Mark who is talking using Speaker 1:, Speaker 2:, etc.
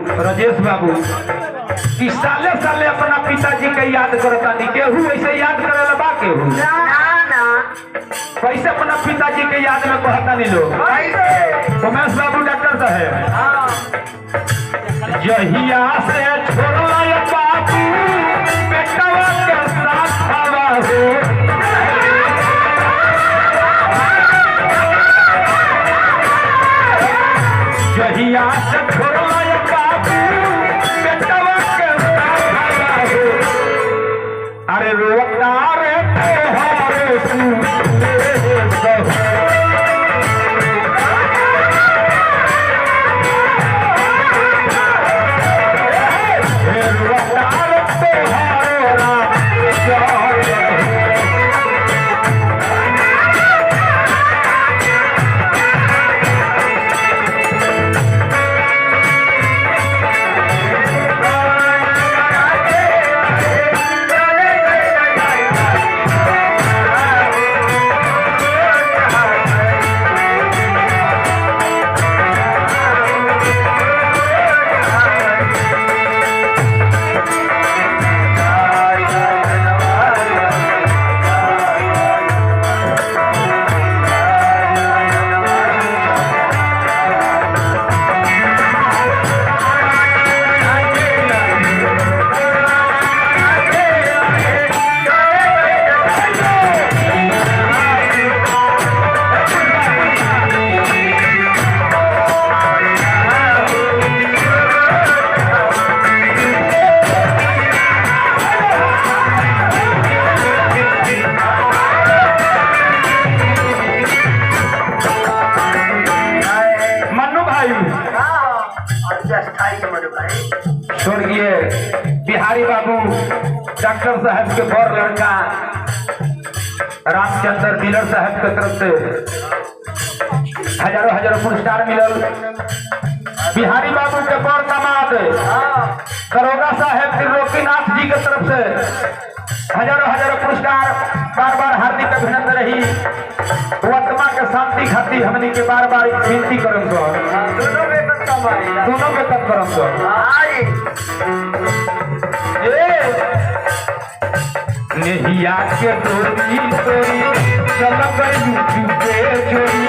Speaker 1: राजेश बाबू कि साले साले अपना पिताजी के याद करता नहीं केहू ऐसे याद करे बा केहू कैसे अपना पिताजी के याद में कहता नहीं लोग उमेश बाबू डॉक्टर साहब जहिया से छोड़ा बाबू बेटवा के साथ हवा हो जहिया से छोड़ा अरे रोवतार तोहारे स्वर्गीय बिहारी बाबू डॉक्टर साहब के बड़ लड़का रामचंद्र मिलर साहब के तरफ से हजारों हजारों पुरस्कार मिलल। बिहारी बाबू के बड़ दामाद दरोगा साहब त्रिलोकीनाथ जी के तरफ से हजारों हजारों पुरस्कार बार बार हार्दिक अभिनंदन रही। आत्मा के शांति खातिर हमने के बार बार विनती करम दोनों के तक करम नेहिया के तोरी तोरी चल गई